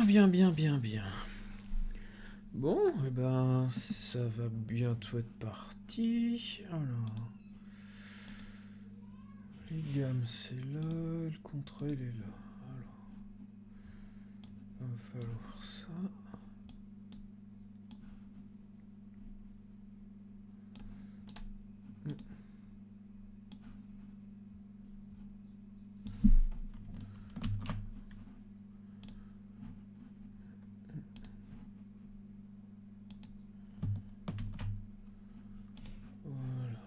Bien, bien, bien, bien, bien. Bon, eh ben, ça va bientôt être parti. Alors, les gammes, c'est là, le contrat, il est là. Alors, il va falloir ça. Voilà.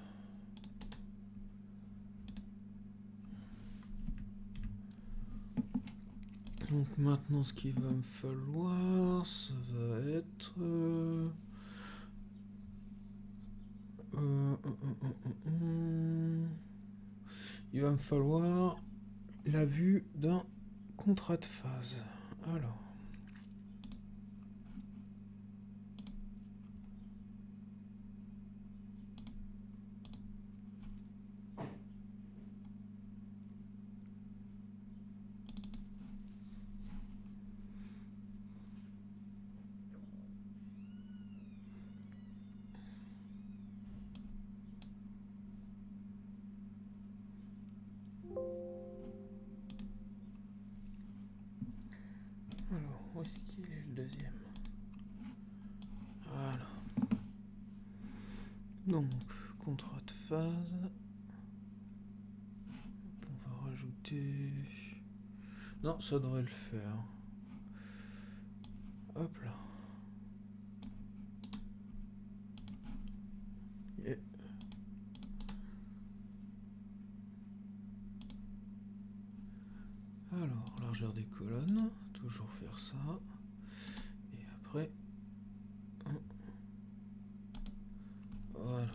Donc maintenant, ce qu'il va me falloir, ça va être... il va me falloir la vue d'un contrat de phase. Alors... où est-ce qu'il est le deuxième? Voilà. Donc, contrat de phase. On va rajouter... Non, ça devrait le faire. Hop là. Et... Alors, largeur des colonnes. Toujours faire ça. Et après... Voilà.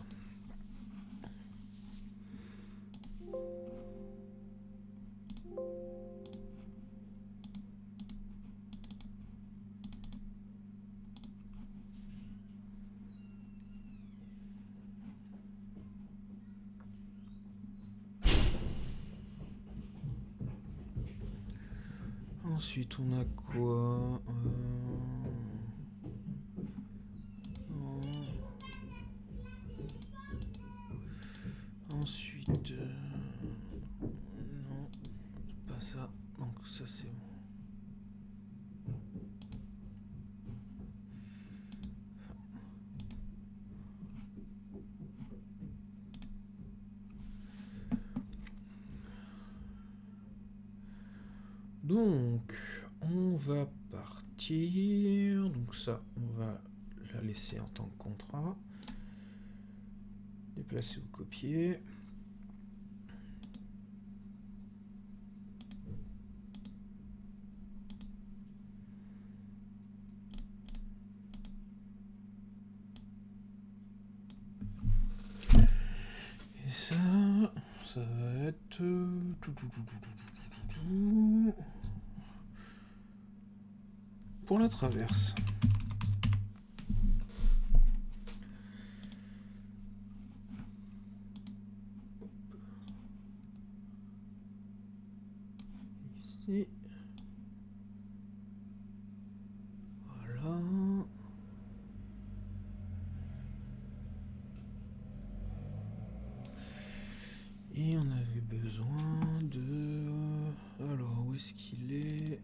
Ensuite, on a quoi Ensuite... non, pas ça. Donc ça, c'est bon. Donc, on va partir. Donc ça, on va la laisser en tant que contrat. Déplacer ou copier. Et ça va être... pour la traverse. Ici. Voilà. Et on avait besoin de... Alors, où est-ce qu'il est?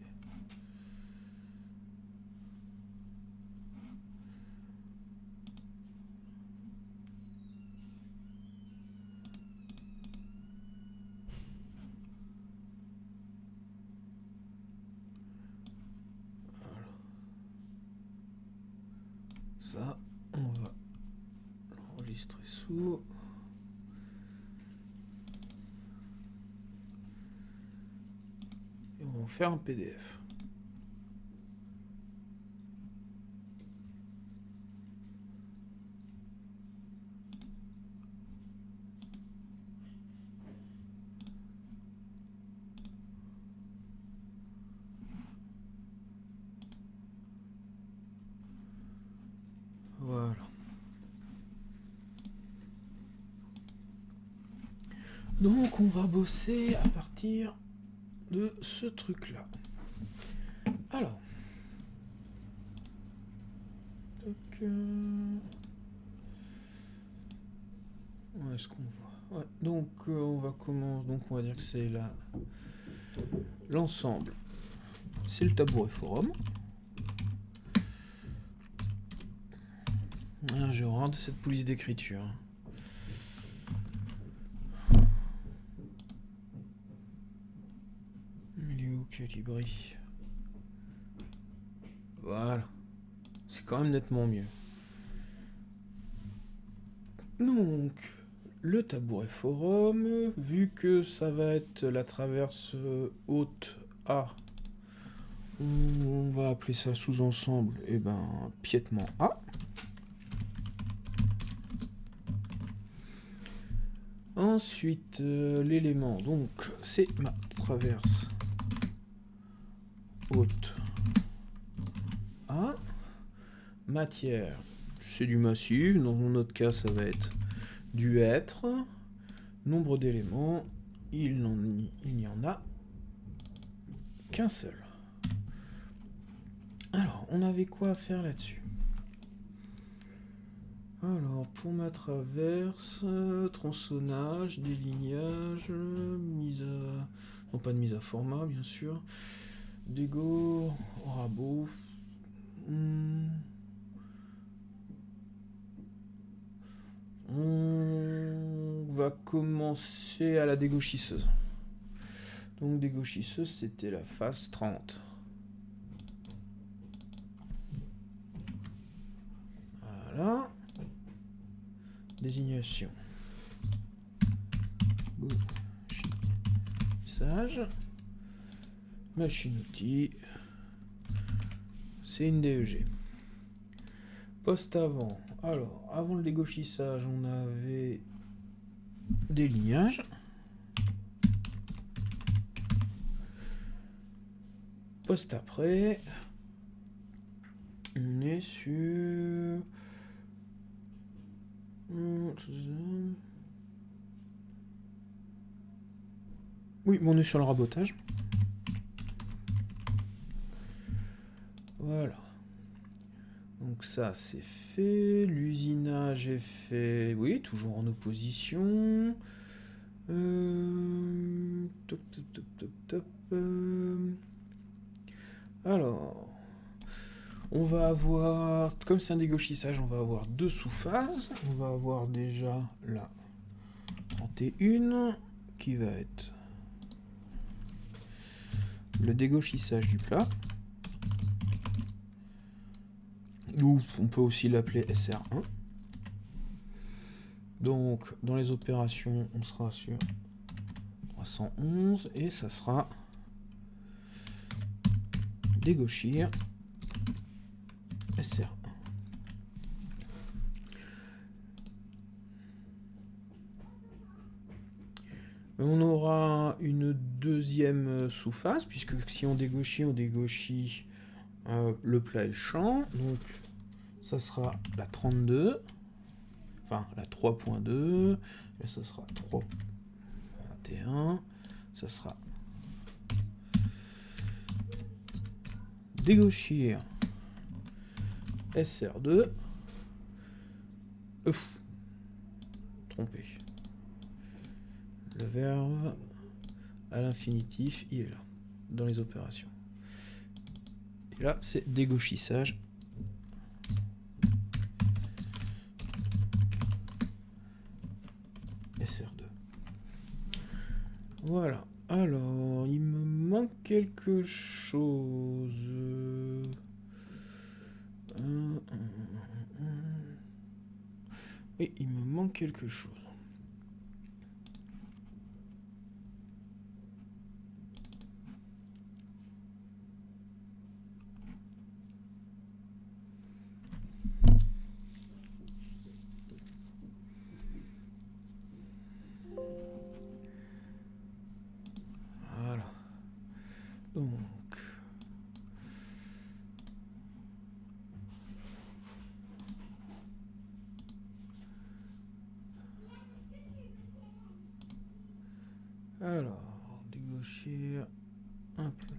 Ça, on va l'enregistrer sous. Et on va faire un PDF. Voilà. Donc on va bosser à partir de ce truc-là. Alors, Où est-ce qu'on voit? Ouais, donc on va commencer. Donc on va dire que c'est l'ensemble. C'est le tabouret forum. Ah, j'ai horreur de cette police d'écriture. Il est où Calibri? Voilà. C'est quand même nettement mieux. Donc, le tabouret forum, vu que ça va être la traverse haute A, on va appeler ça sous-ensemble, et ben, piétement A. Ensuite, l'élément, donc, c'est ma traverse haute A. Matière, c'est du massif, dans notre cas, ça va être du être. Nombre d'éléments, il n'y en a qu'un seul. Alors, on avait quoi à faire là-dessus? Alors, pour ma traverse, tronçonnage, délignage, mise à... Non, pas de mise à format, bien sûr. Dégo, rabot. On va commencer à la dégauchisseuse. Donc, dégauchisseuse, c'était la phase 30. Voilà. Désignation. Sage. Machine-outil. C'est une DEG. Poste avant. Alors, avant le dégauchissage, on avait des lignages. Poste après. On est sur... Oui, on est sur le rabotage. Voilà. Donc ça, c'est fait. L'usinage est fait. Oui, toujours en opposition. Top, top, top, top, top. Alors... On va avoir, comme c'est un dégauchissage, on va avoir deux sous-phases. On va avoir déjà la 31 qui va être le dégauchissage du plat. Ou on peut aussi l'appeler SR1. Donc dans les opérations, on sera sur 311 et ça sera dégauchir SR1. On aura une deuxième sous-phase, puisque si on dégauchit le plat et le champ. Donc ça sera la 32, enfin la 3.2, et ça sera 3.21, ça sera dégauchir SR2. Trompé. Le verbe à l'infinitif, il est là, dans les opérations. Et là, c'est dégauchissage. SR2. Voilà. Alors, il me manque quelque chose. Oui, il me manque quelque chose. Voilà. Donc... Alors, dégauchir un peu.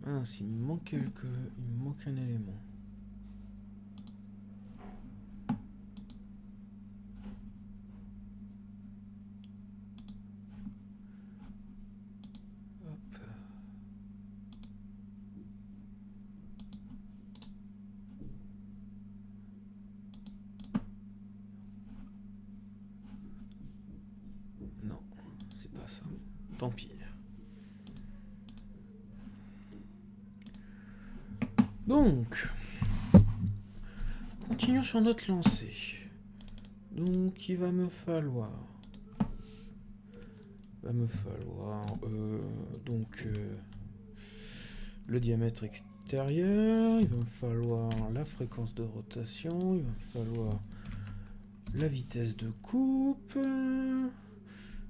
Mince, il me manque il me manque un élément. Hop. Non, c'est pas ça. Tant pis. Donc, continuons sur notre lancée. Donc, il va me falloir le diamètre extérieur, il va me falloir la fréquence de rotation, il va me falloir la vitesse de coupe.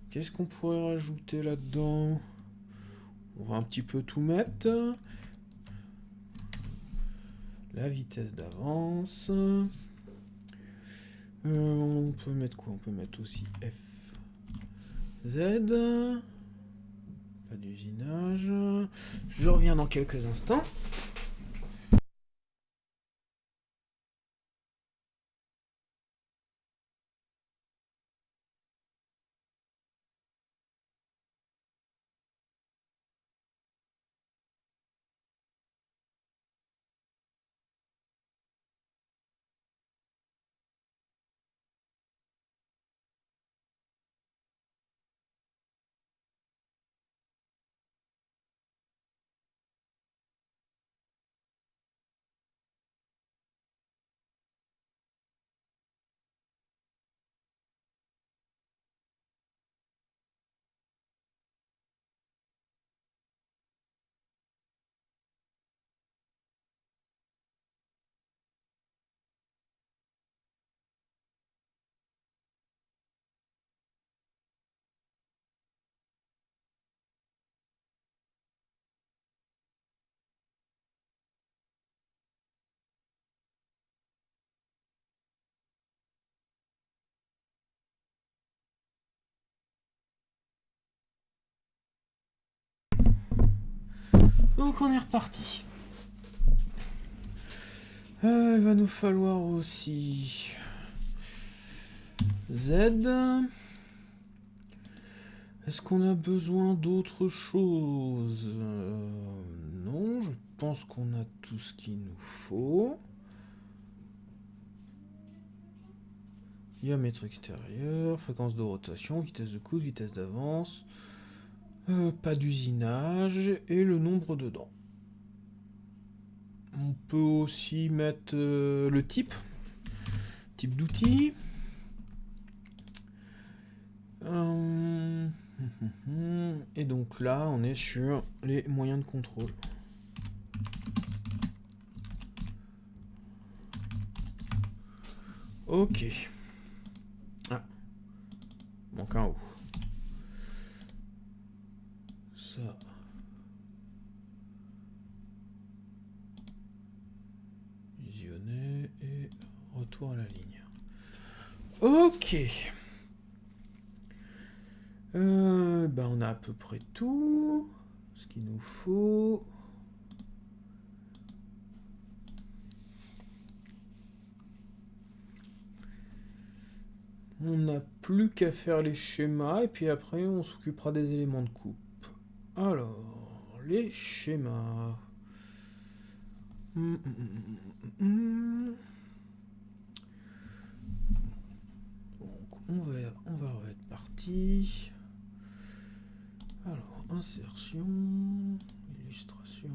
Qu'est-ce qu'on pourrait rajouter là-dedans? On va un petit peu tout mettre. La vitesse d'avance. On peut mettre quoi? On peut mettre aussi FZ. Pas d'usinage. Je reviens dans quelques instants. Donc on est reparti. Il va nous falloir aussi Z. Est-ce qu'on a besoin d'autre chose? Non, je pense qu'on a tout ce qu'il nous faut. Diamètre extérieur, fréquence de rotation, vitesse de coude, vitesse d'avance, pas d'usinage et le nombre dedans. On peut aussi mettre le type d'outil. Et donc là, on est sur les moyens de contrôle. Ok. Ah. Manque un haut. Ça. Visionner et retour à la ligne. Ok. On a à peu près tout ce qu'il nous faut. On n'a plus qu'à faire les schémas et puis après on s'occupera des éléments de coupe. Alors, les schémas. Donc on va être parti. Alors, insertion, illustration.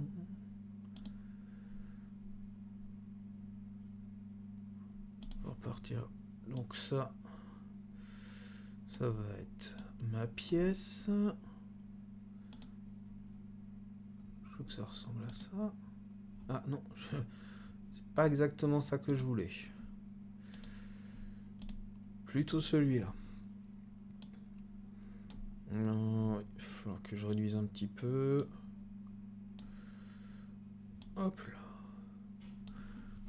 On va repartir. Donc ça va être ma pièce. Je veux que ça ressemble à ça. Ah non, c'est pas exactement ça que je voulais. Plutôt celui-là. Non, il va falloir que je réduise un petit peu. Hop là.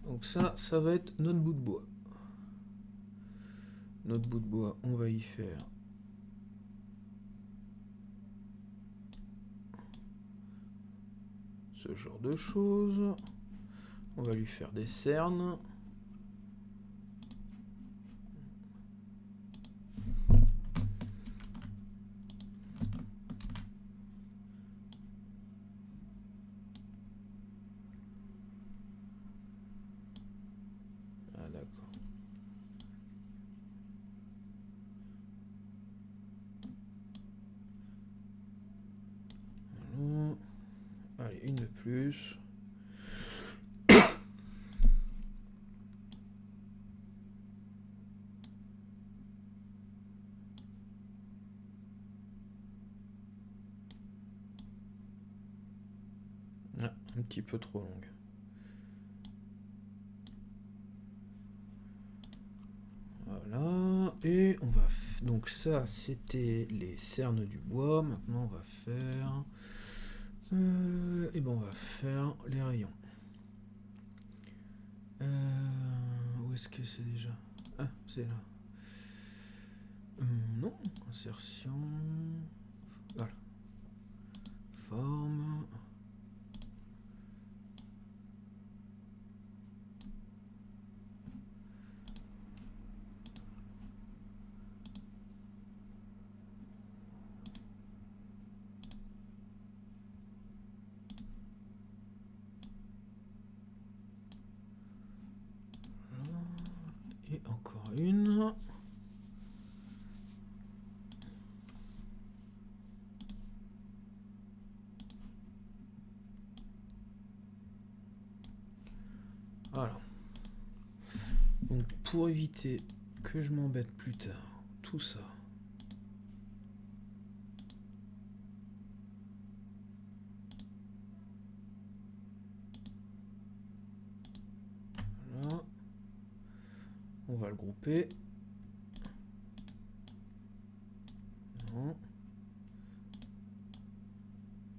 Donc ça va être notre bout de bois. Notre bout de bois, on va y faire ce genre de choses. On va lui faire des cernes. Ah d'accord. Voilà. Allez, une de plus. Ah, un petit peu trop longue. Voilà. Et on va... Donc ça, c'était les cernes du bois. Maintenant, on va faire... et ben on va faire les rayons. Où est-ce que c'est déjà? Ah, c'est là. Non, insertion. Voilà. Forme. Et encore une. Voilà. Donc pour éviter que je m'embête plus tard, tout ça. Voilà. On va le grouper. Non.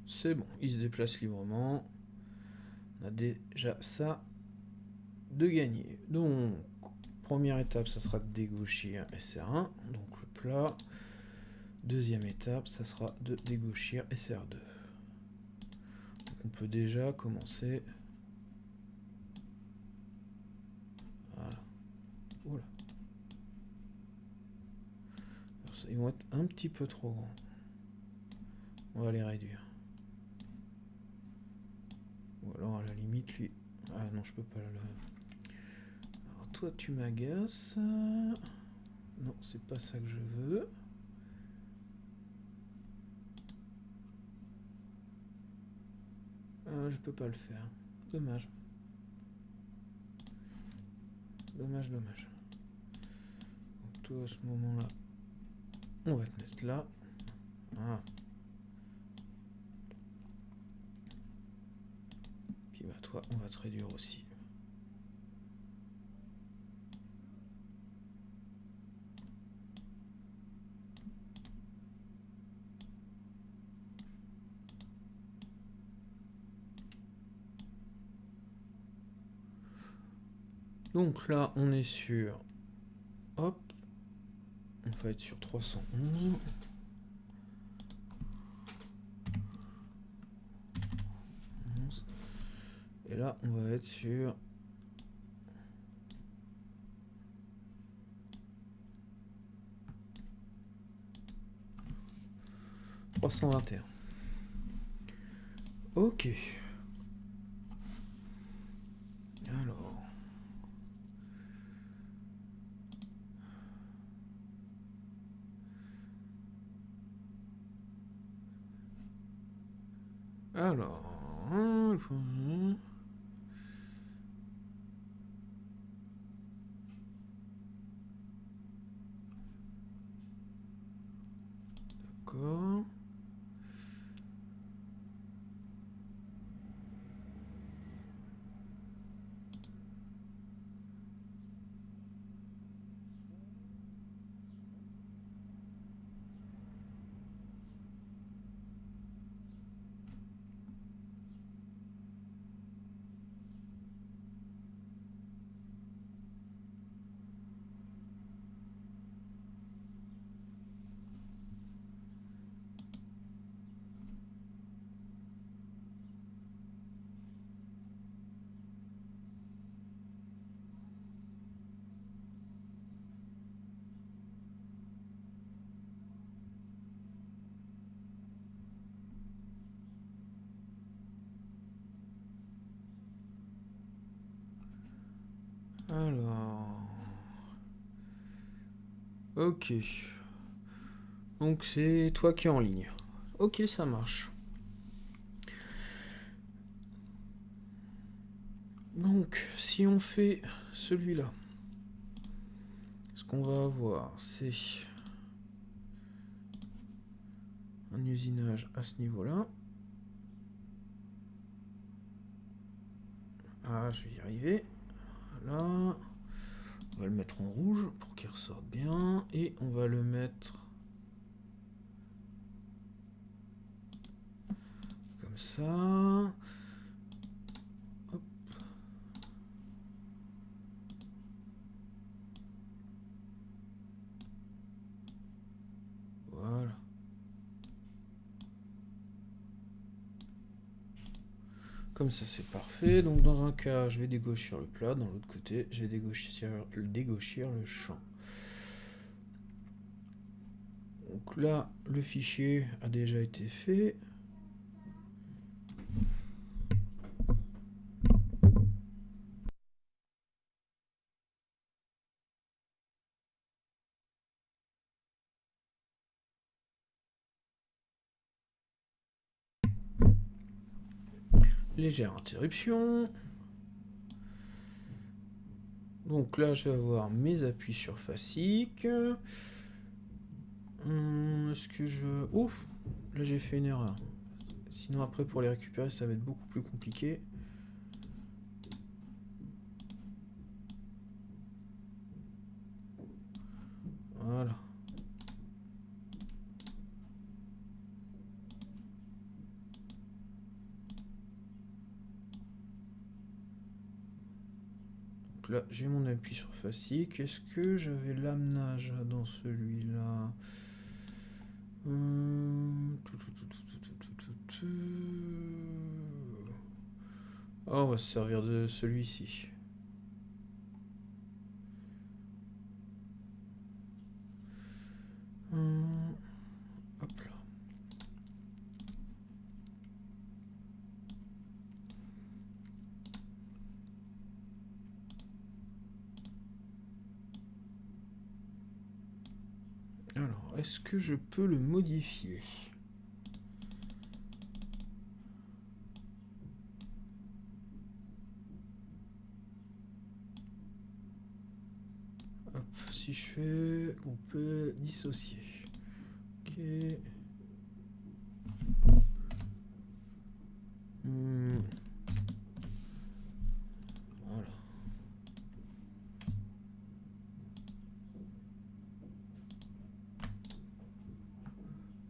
C'est bon, il se déplace librement. On a déjà ça de gagner. Donc, première étape, ça sera de dégauchir SR1, donc le plat. Deuxième étape, ça sera de dégauchir SR2. Donc on peut déjà commencer. Voilà. Oula. Alors, ils vont être un petit peu trop grands. On va les réduire. Ou alors à la limite, lui... Ah non, je peux pas le... Alors toi, tu m'agaces. Non, c'est pas ça que je veux. Je peux pas le faire. Dommage. Dommage, dommage. Donc toi, à ce moment-là, on va te mettre là. Ah. Puis bah toi, on va te réduire aussi. Donc là, on est sur... Hop. On va être sur 311. Et là, on va être sur... 321. Ok. Alors... Alors... D'accord. Alors... Ok. Donc c'est toi qui es en ligne. Ok, ça marche. Donc, si on fait celui-là, ce qu'on va avoir, c'est un usinage à ce niveau-là. Ah, je vais y arriver. Voilà. On va le mettre en rouge pour qu'il ressorte bien. Et on va le mettre comme ça. Hop. Voilà. Comme ça, c'est parfait. Donc, dans un cas, je vais dégauchir le plat. Dans l'autre côté, je vais dégauchir le champ. Donc là, le fichier a déjà été fait. Légère interruption. Donc là, je vais avoir mes appuis sur fascic. Est-ce que je... Ouf! Là, j'ai fait une erreur. Sinon, après, pour les récupérer, ça va être beaucoup plus compliqué. Voilà. Donc là, j'ai mon appui sur fascic. Est-ce que j'avais l'amenage dans celui-là? Oh, on va se servir de celui-ci. Hop là. Alors, est-ce que je peux le modifier? Hop, si je fais, on peut dissocier. Ok. Voilà.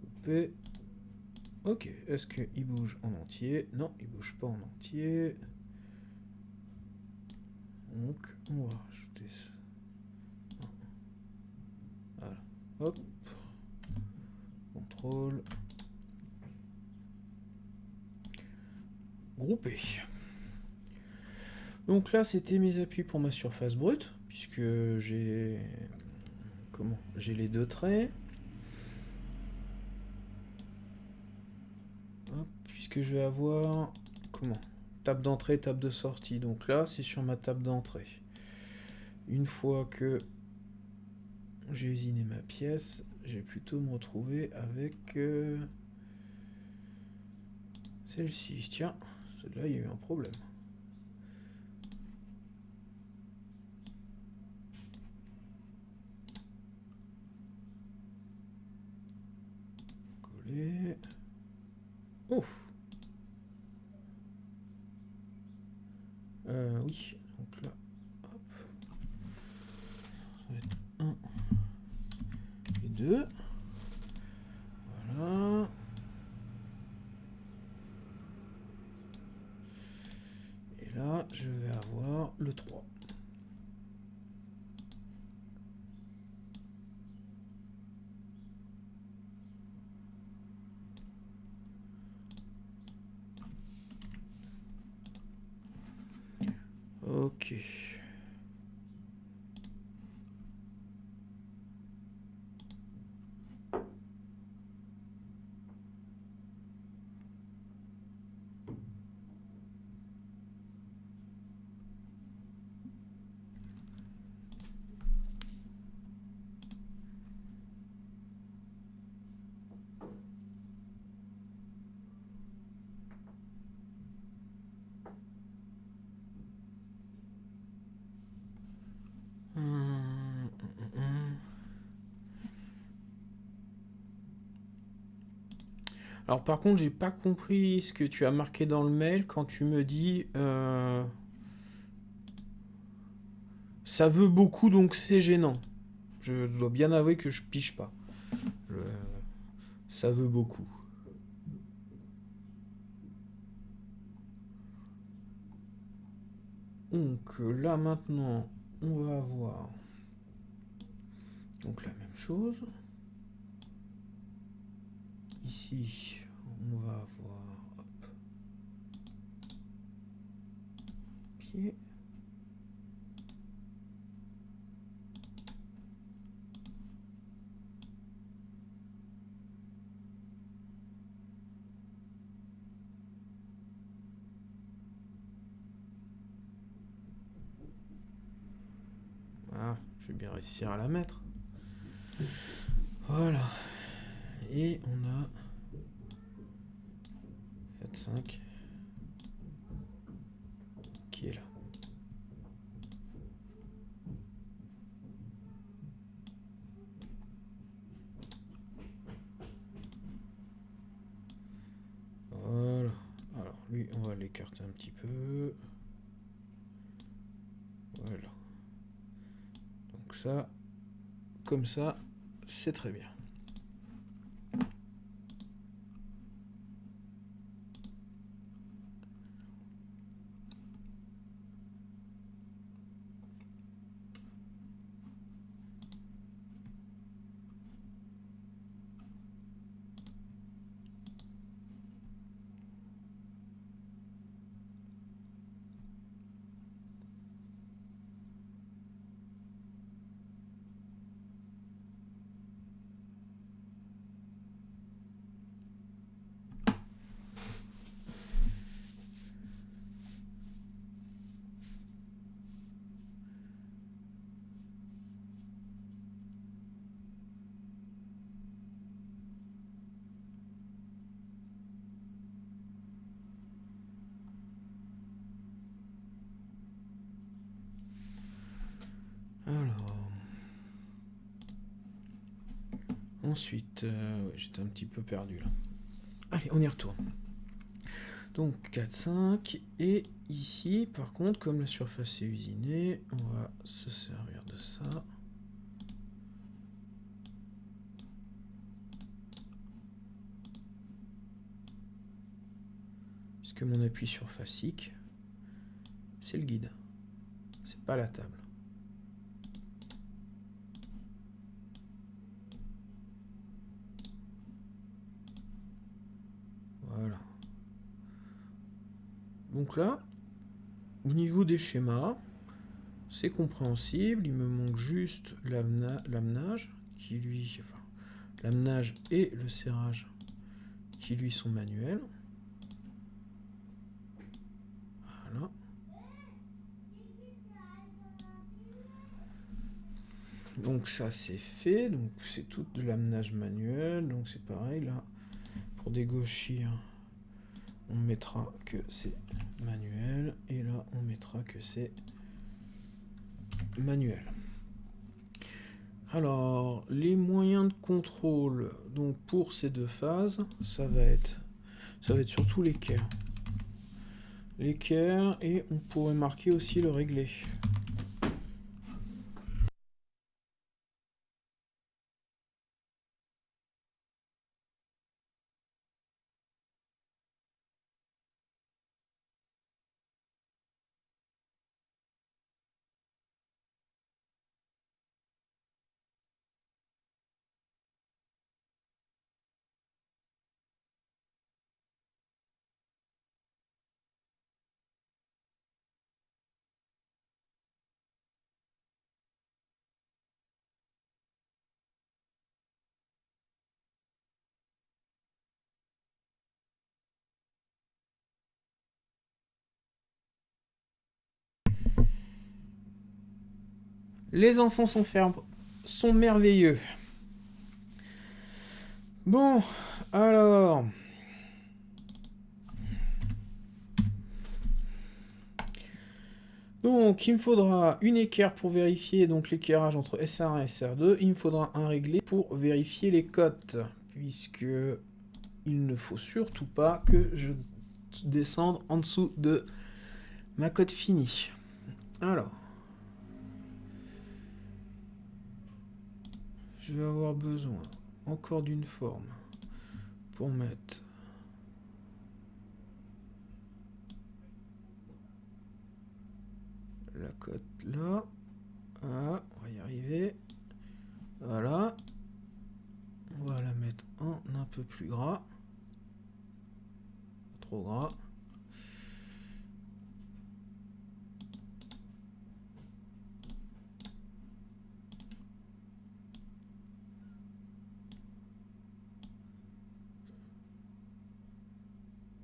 Couper. Ok, est-ce qu'il bouge en entier? Non, il bouge pas en entier. Donc, on va rajouter ça. Voilà. Hop. Contrôle. Grouper. Donc là, c'était mes appuis pour ma surface brute, puisque j'ai... Comment? J'ai les deux traits. Hop, puisque je vais avoir... Comment? Table d'entrée, table de sortie. Donc là, c'est sur ma table d'entrée. Une fois que j'ai usiné ma pièce, je vais plutôt me retrouver avec celle-ci. Tiens, celle-là, il y a eu un problème. Coller. Ouf. Oui, donc là, hop. Ça va être 1 et 2. Voilà. Et là, je vais avoir le 3. Ok. Alors par contre, j'ai pas compris ce que tu as marqué dans le mail quand tu me dis ça veut beaucoup donc c'est gênant. Je dois bien avouer que je pige pas. Le- Ça veut beaucoup. Donc là maintenant, on va avoir donc la même chose. Ici, on va avoir hop, pied. Ah, je vais bien réussir à la mettre. Voilà. Et on a 4-5 qui est là. Voilà. Alors lui, on va l'écarter un petit peu. Voilà. Donc ça, comme ça, c'est très bien. Alors, ensuite, ouais, j'étais un petit peu perdu là. Allez, on y retourne. Donc 4, 5, et ici, par contre, comme la surface est usinée, on va se servir de ça. Puisque mon appui surfacique, c'est le guide, c'est pas la table. Voilà. Donc là, au niveau des schémas, c'est compréhensible. Il me manque juste l'amenage, qui lui, enfin, l'amenage et le serrage, qui lui sont manuels. Voilà. Donc ça c'est fait, donc c'est tout de l'amenage manuel, donc c'est pareil là. Pour dégauchir, on mettra que c'est manuel, et là on mettra que c'est manuel. Alors, les moyens de contrôle, donc pour ces deux phases, ça va être surtout l'équerre. L'équerre, et on pourrait marquer aussi le réglé. Les enfants sont merveilleux. Bon, alors... Donc, il me faudra une équerre pour vérifier donc l'équerrage entre SR1 et SR2. Il me faudra un réglé pour vérifier les cotes, puisque il ne faut surtout pas que je descende en dessous de ma cote finie. Alors, je vais avoir besoin encore d'une forme pour mettre la cote là. Voilà, on va y arriver. Voilà. On va la mettre en un peu plus gras. Trop gras.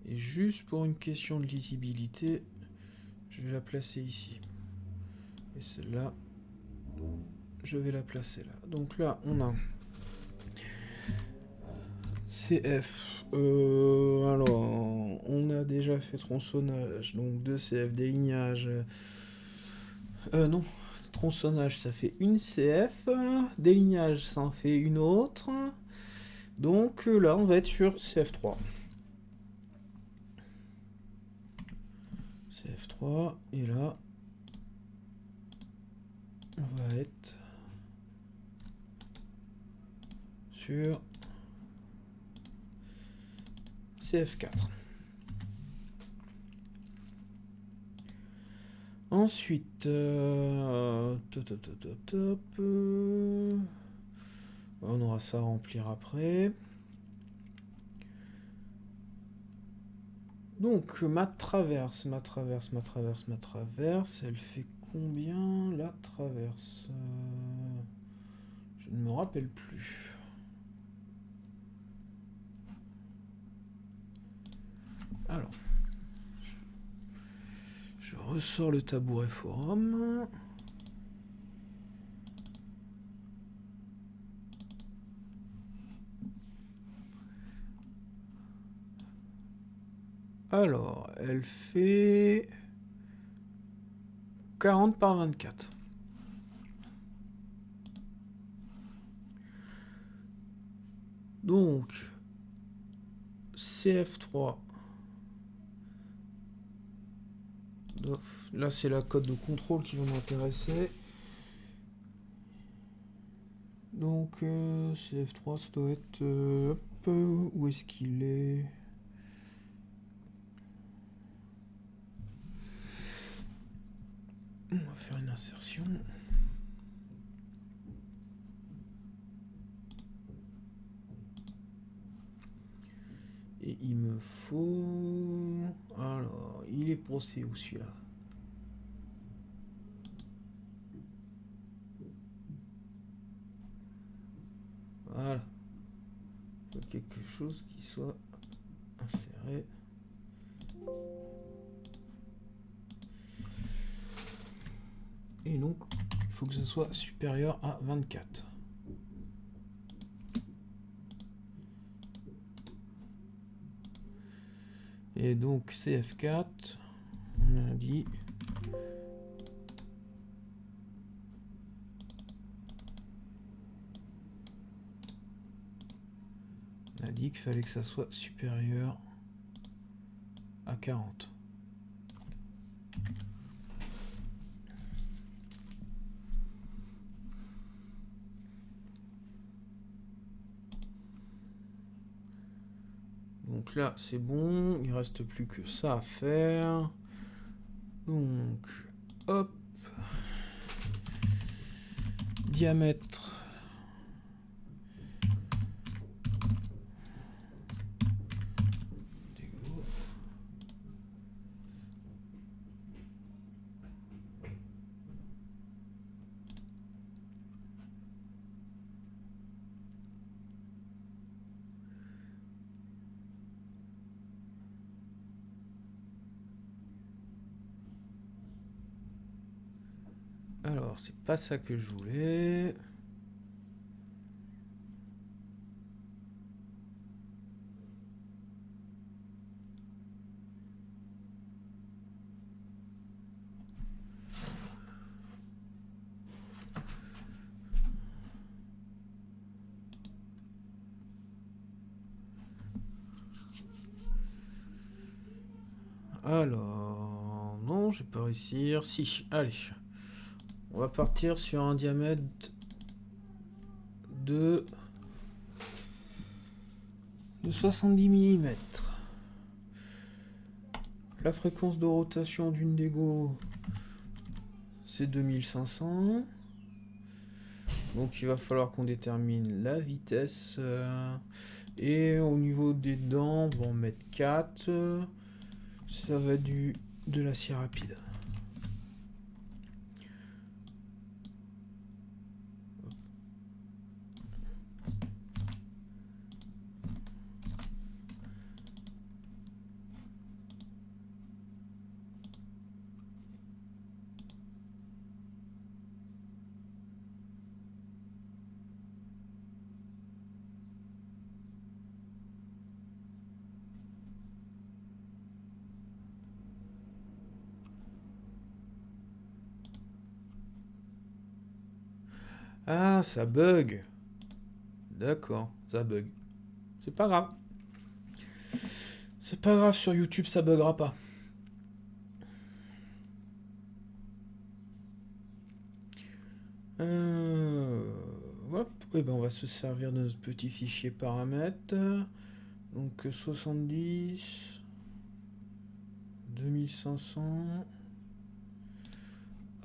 Et juste pour une question de lisibilité, je vais la placer ici. Et celle-là, je vais la placer là. Donc là, on a CF. Alors, on a déjà fait tronçonnage, donc 2 CF, délignage. Non, tronçonnage, ça fait une CF. Délignage, ça en fait une autre. Donc là, on va être sur CF3. CF3, et là, on va être sur CF4. Ensuite, on aura ça à remplir après. Donc, ma traverse, elle fait combien la traverse? Je ne me rappelle plus. Alors, je ressors le tabouret forum. Alors, elle fait 40 par 24. Donc, CF3. Là, c'est la cote de contrôle qui va m'intéresser. Donc, CF3, ça doit être... hop, où est-ce qu'il est? On va faire une insertion. Et il me faut... Alors, il est procès où celui-là? Voilà. Il faut quelque chose qui soit inséré. Et donc, il faut que ce soit supérieur à 24. Et donc, CF4, on a dit... On a dit qu'il fallait que ça soit supérieur à 40. Donc là, c'est bon. Il ne reste plus que ça à faire. Donc, hop. Diamètre. Alors, c'est pas ça que je voulais. Alors... Non, je vais pas réussir. Si, allez. On va partir sur un diamètre de 70 mm. La fréquence de rotation d'une Dego, c'est 2500. Donc il va falloir qu'on détermine la vitesse. Et au niveau des dents, on va en mettre 4. Ça va être de l'acier rapide. Ah, ça bug. D'accord, ça bug. C'est pas grave. C'est pas grave, sur YouTube, ça buggera pas. Hop. Et ben on va se servir de notre petit fichier paramètres. Donc 70, 2500.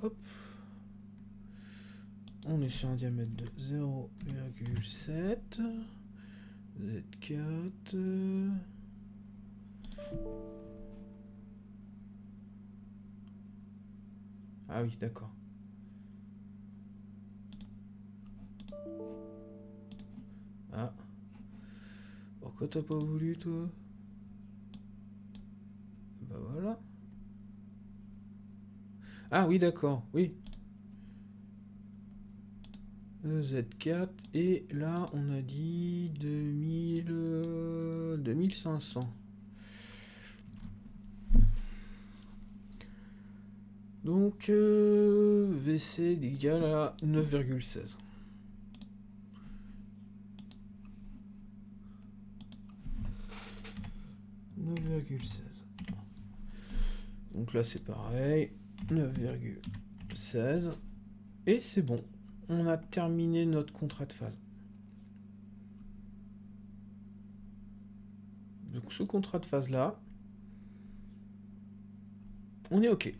Hop. On est sur un diamètre de 0,7. Z4. Ah oui, d'accord. Ah. Pourquoi t'as pas voulu, toi? Bah voilà. Ah oui, d'accord, oui. Z4, et là, on a dit 2500. Donc, VC égale à 9,16. Donc là c'est pareil, 9,16. Et c'est bon, on a terminé notre contrat de phase. Donc ce contrat de phase là, on est OK.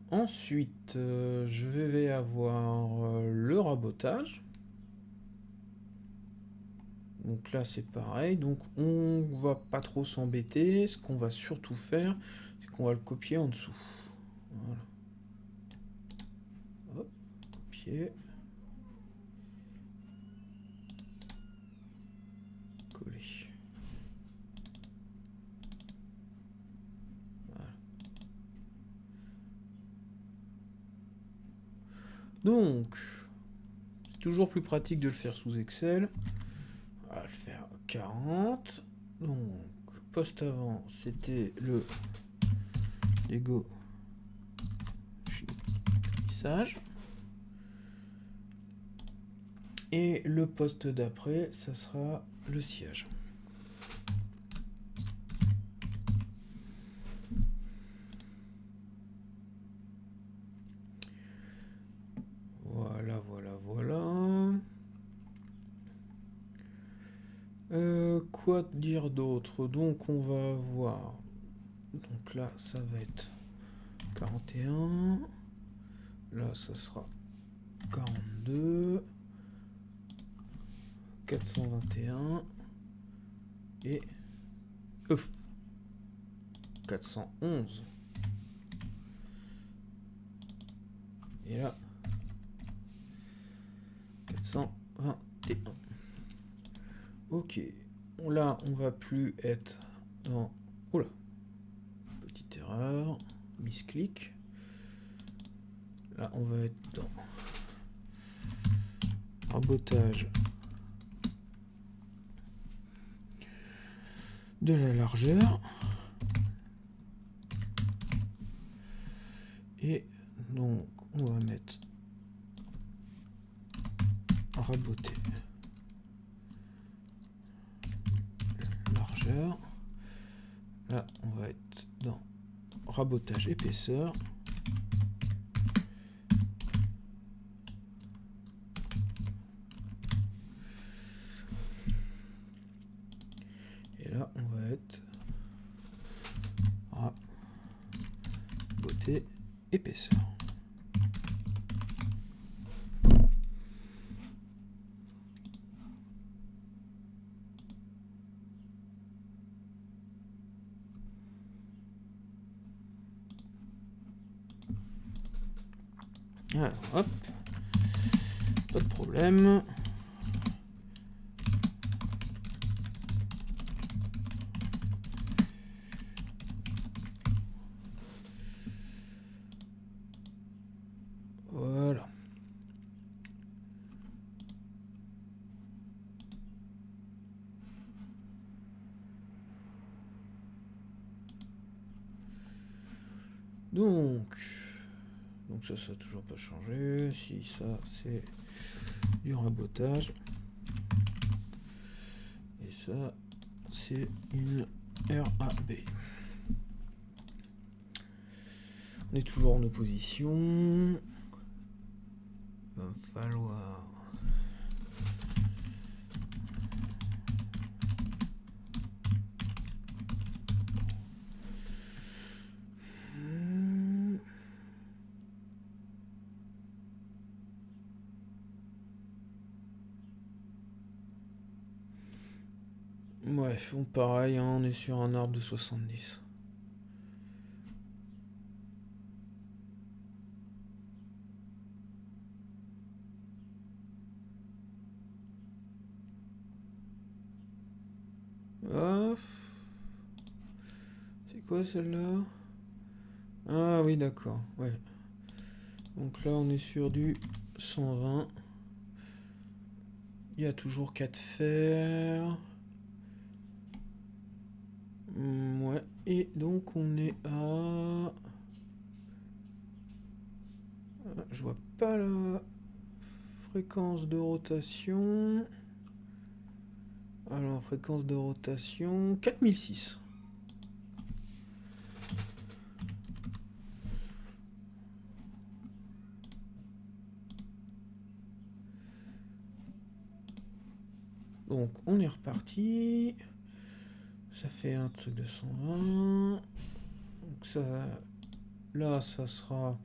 Ensuite, je vais avoir le rabotage. Donc là c'est pareil, donc on va pas trop s'embêter. Ce qu'on va surtout faire, c'est qu'on va le copier en dessous. Voilà. Hop, copier. Coller. Voilà. Donc, c'est toujours plus pratique de le faire sous Excel. On va le faire 40. Donc, poste avant, c'était le Lego finissage. Et le poste d'après, ça sera le sillage. Voilà, voilà, voilà. Quoi dire d'autre? Donc on va voir. Donc là, ça va être 41. Là, ça sera 42. 421. Et 411. Et là, 421. Ok. Là, on va plus être dans... Oula. Petite erreur. Misclic. Là, on va être dans... rabotage de la largeur. Et donc, on va mettre raboter largeur. Là, on va être dans rabotage épaisseur. Et là, on va être raboter épaisseur. Alors, hop, pas de problème. Voilà. Donc ça n'a toujours pas changé. Si ça c'est du rabotage. Et ça c'est une RAB. On est toujours en opposition. Il va falloir ouais, font pareil, hein, on est sur un arbre de 70. Ah, c'est quoi celle-là? Ah oui, d'accord, ouais. Donc là, on est sur du 120. Il y a toujours 4 fers. Ouais, et donc on est à... Je vois pas la fréquence de rotation. Alors, fréquence de rotation, 4006. Donc, on est reparti. Ça fait un truc de 120. Donc ça... Là, ça sera...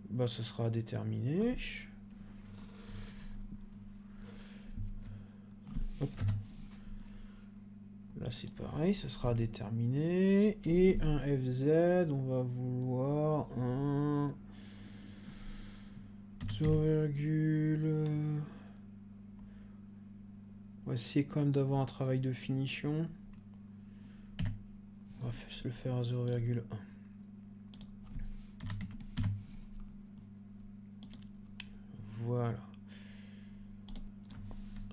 Bah, ça sera déterminé. Hop. Là, c'est pareil, ça sera déterminé. Et un FZ, on va vouloir un... 0,... On va essayer quand même d'avoir un travail de finition. On va le faire à 0,1. Voilà.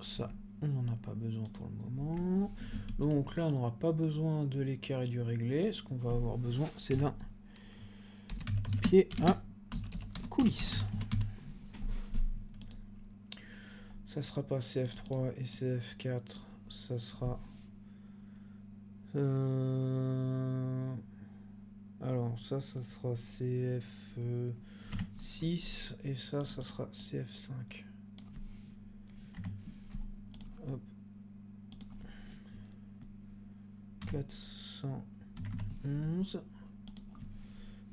Ça, on n'en a pas besoin pour le moment. Donc là, on n'aura pas besoin de l'équerre et du réglé. Ce qu'on va avoir besoin, c'est d'un pied à coulisse. Ça sera pas CF3 et CF4. Ça sera... Alors ça sera CF6 et ça sera CF5. Hop. 411,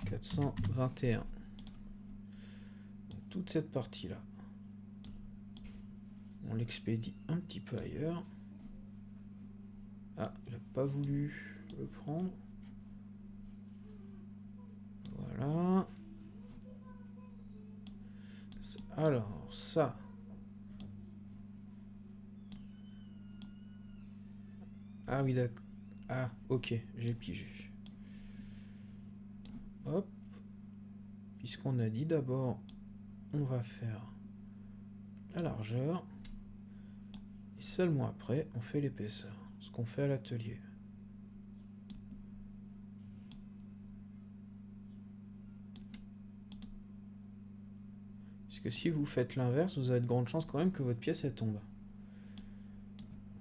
421. Toute cette partie-là, on l'expédie un petit peu ailleurs. Ah, il n'a pas voulu le prendre. Voilà. Alors, ça. Ah oui, d'accord. Ah, ok, j'ai pigé. Hop. Puisqu'on a dit d'abord, on va faire la largeur. Et seulement après, on fait l'épaisseur. Ce qu'on fait à l'atelier. Puisque si vous faites l'inverse, vous avez de grandes chances quand même que votre pièce elle tombe.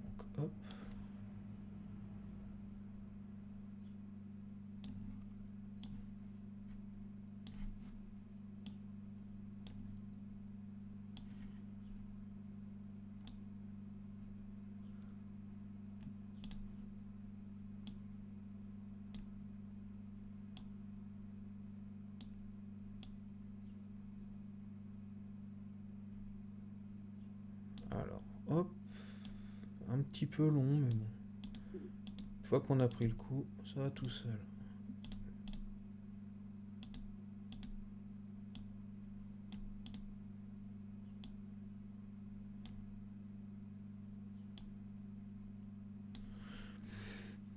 Donc, hop. Alors, hop. Un petit peu long, mais bon. Une fois qu'on a pris le coup, ça va tout seul.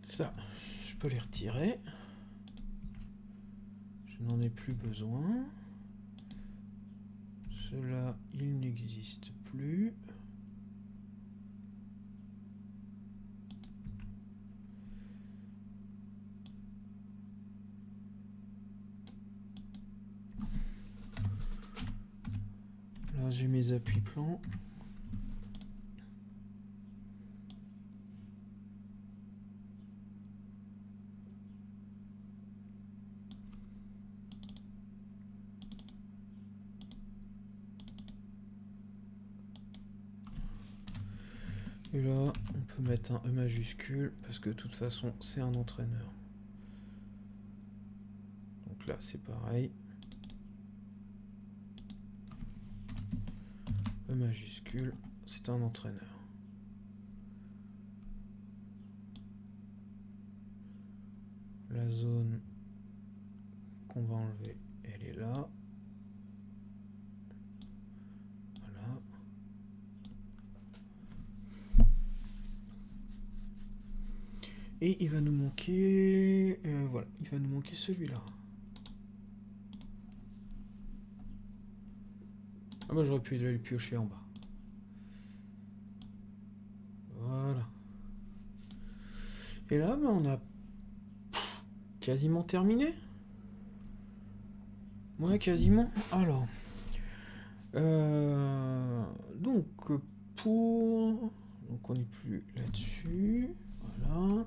Ça, je peux les retirer. Je n'en ai plus besoin. Cela, il n'existe plus. Là, j'ai mes appuis-plans. Et là, on peut mettre un E majuscule, parce que de toute façon, c'est un entraîneur. Donc là, c'est pareil. E majuscule, c'est un entraîneur. La zone qu'on va enlever, elle est là. Voilà. Et il va nous manquer... voilà, il va nous manquer celui-là. Ah bah j'aurais pu le piocher en bas. Voilà. Et là, bah, on a quasiment terminé. Ouais, quasiment. Alors. Donc, pour... Donc, on n'est plus là-dessus. Voilà.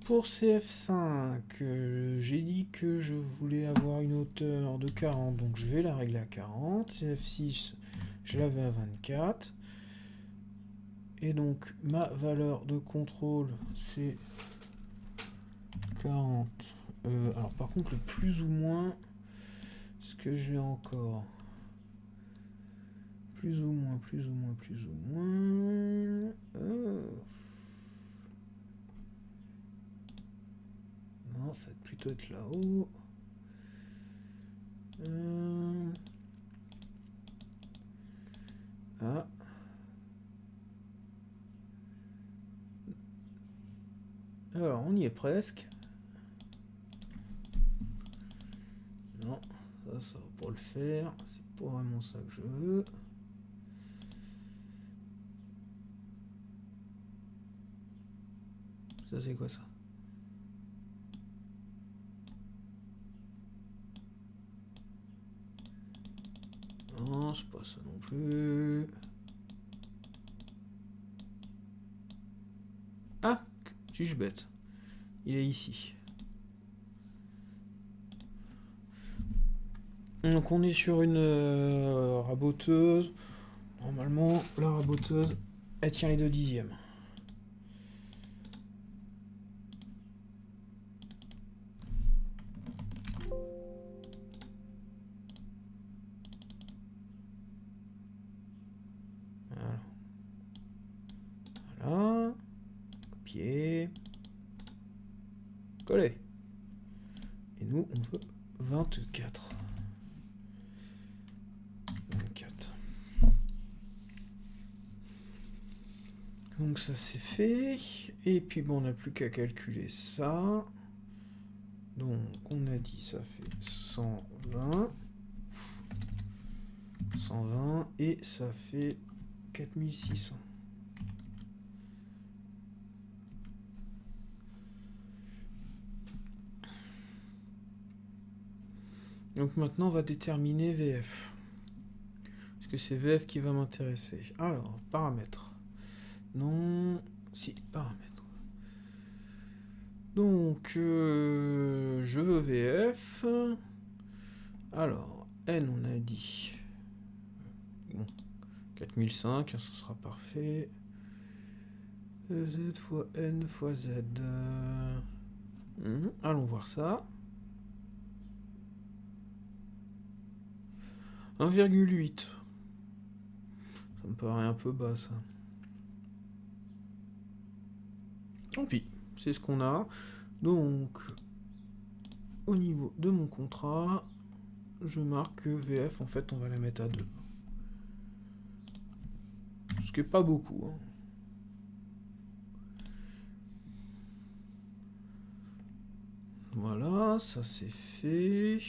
Pour CF5, j'ai dit que je voulais avoir une hauteur de 40, donc je vais la régler à 40. CF6, je l'avais à 24. Et donc, ma valeur de contrôle, c'est 40. Alors, par contre, le plus ou moins, ce que j'ai encore... Plus ou moins. Non, ça va plutôt être là-haut. Ah. Alors, on y est presque. Non, ça va pas le faire. C'est pas vraiment ça que je veux. Ça, c'est quoi ça? Non, c'est pas ça non plus. Ah, suis-je bête? Il est ici. Donc on est sur une raboteuse. Normalement, la raboteuse, elle tient les 2 dixièmes. Voilà. Copier. Coller. Et nous, on veut 24. 24. Donc ça c'est fait. Et puis bon, on n'a plus qu'à calculer ça. Donc on a dit ça fait 120. 120 et ça fait 4600. Donc maintenant on va déterminer VF. Parce que c'est VF qui va m'intéresser. Alors, paramètres. Non, si, paramètres. Donc, je veux VF. Alors, N on a dit. Bon, 4005, ce sera parfait. Z fois N fois Z. Allons voir ça. 1,8. Ça me paraît un peu bas, ça. Tant pis, c'est ce qu'on a. Donc, au niveau de mon contrat, je marque que VF, en fait, on va la mettre à 2. Ce qui est pas beaucoup, hein. Voilà, ça c'est fait.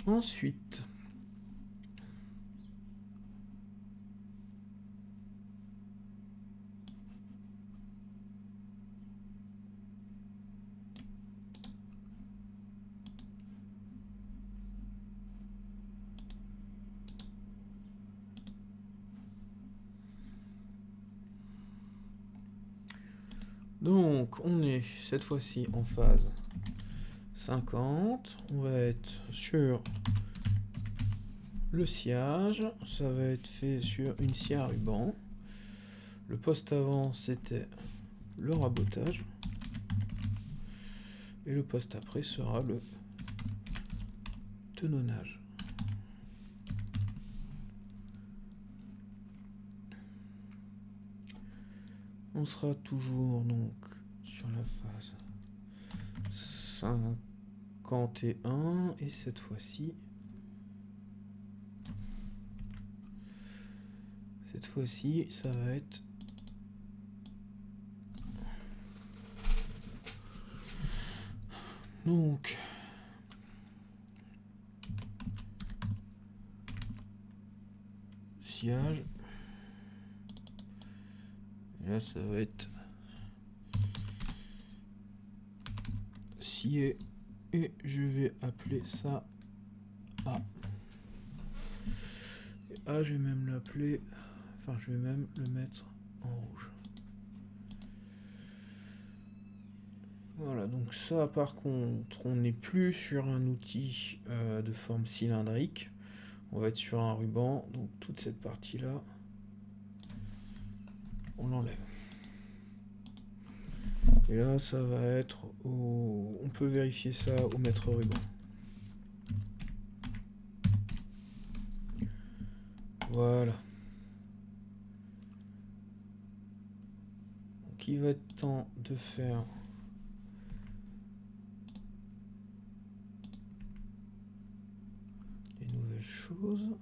Ensuite, donc on est cette fois-ci en phase 50. On va être sur le sciage. Ça va être fait sur une scie à ruban. Le poste avant, c'était le rabotage. Et le poste après sera le tenonnage. On sera toujours donc sur la phase 51 et cette fois-ci ça va être donc sciage. Et là, ça va être scié. Et je vais appeler ça A. Et A, je vais même l'appeler... Enfin, je vais même le mettre en rouge. Voilà, donc ça, par contre, on n'est plus sur un outil de forme cylindrique. On va être sur un ruban. Donc, toute cette partie-là, on l'enlève. Et là, ça va être au... On peut vérifier ça au mètre ruban. Voilà. Donc, il va être temps de faire les nouvelles choses.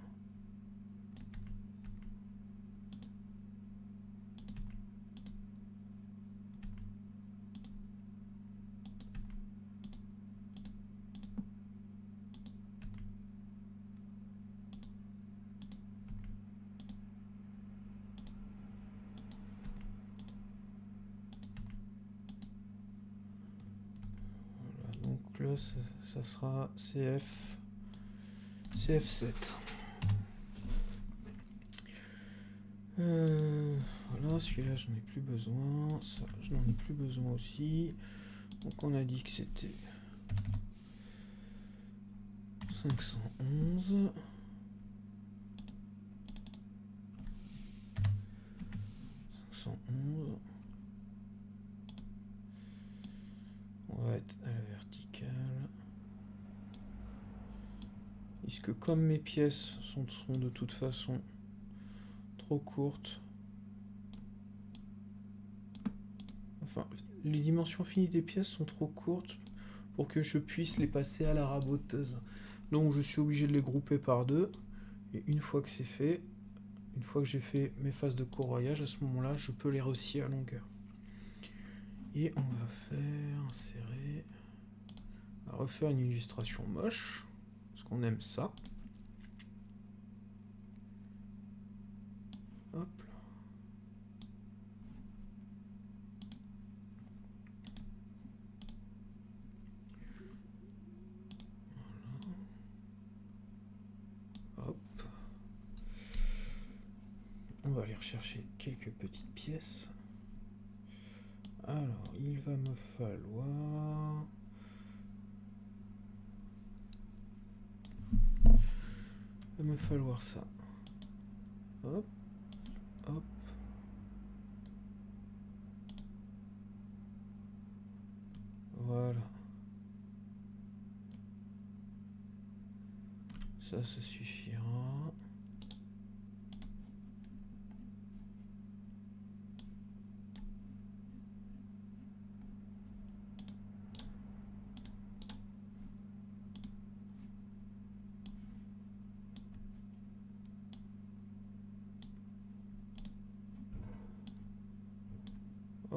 Donc là, ça sera CF7. Voilà, celui-là, j'en ai plus besoin. Ça, je n'en ai plus besoin aussi. Donc on a dit que c'était 511. 511. On va être à la verticale. Puisque comme mes pièces sont de toute façon trop courtes, enfin les dimensions finies des pièces sont trop courtes pour que je puisse les passer à la raboteuse. Donc je suis obligé de les grouper par deux. Et une fois que c'est fait, une fois que j'ai fait mes phases de corroyage, à ce moment-là, je peux les rescier à longueur. Et on va faire insérer, on va refaire une illustration moche, parce qu'on aime ça. Hop. Voilà. Hop. On va aller rechercher quelques petites pièces. Alors, il va me falloir... ça. Hop, hop. Voilà. Ça suffira.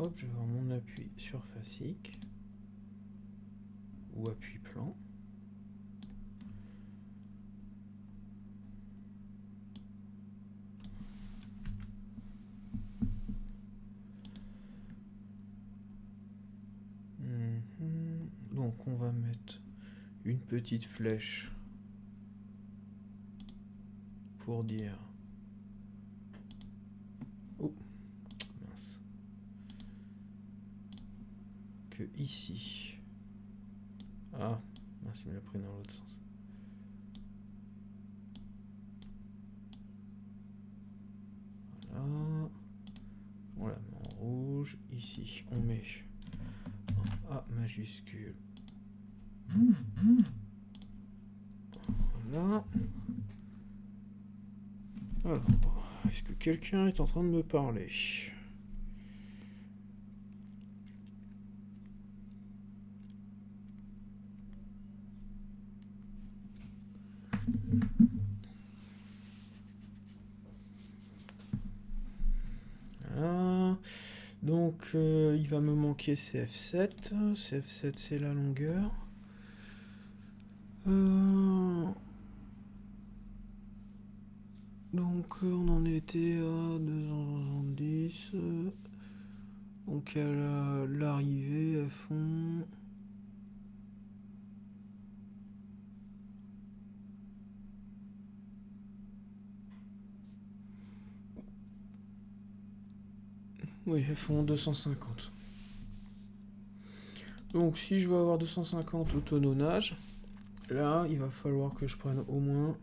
hop, je vais avoir mon appui sur Facic ou appui plan. Donc on va mettre une petite flèche pour dire oh mince que ici ah mince il me l'a pris dans l'autre sens. Voilà, on la met en rouge. Ici on met un A majuscule. Voilà. Alors, est-ce que quelqu'un est en train de me parler? Voilà. Donc, il va me manquer CF7. CF7, c'est la longueur. Donc, on en était à 270. Donc, à l'arrivée, elles font... Oui, elles font 250. Donc, si je veux avoir 250 au tonnage, là, il va falloir que je prenne au moins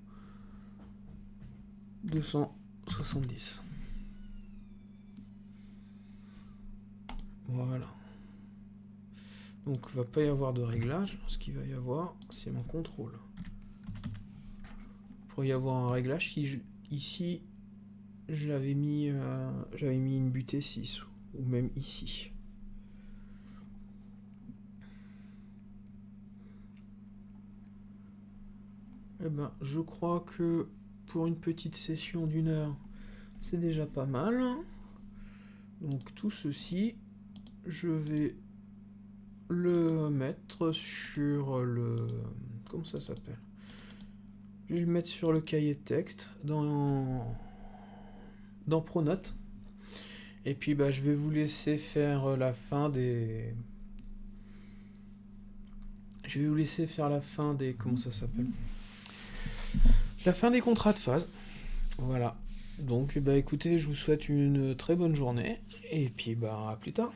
270. Voilà. Donc, il ne va pas y avoir de réglage. Ce qu'il va y avoir, c'est mon contrôle. Pour y avoir un réglage, si ici, j'avais mis une butée 6, ou même ici. Eh ben, je crois que pour une petite session d'1 heure, c'est déjà pas mal. Donc tout ceci, je vais le mettre sur le... Comment ça s'appelle? Je vais le mettre sur le cahier de texte dans Pronote. Et puis bah, je vais vous laisser faire la fin des... Je vais vous laisser faire la fin des... Comment ça s'appelle? La fin des contrats de phase. Voilà. Donc bah écoutez, je vous souhaite une très bonne journée. Et puis bah à plus tard.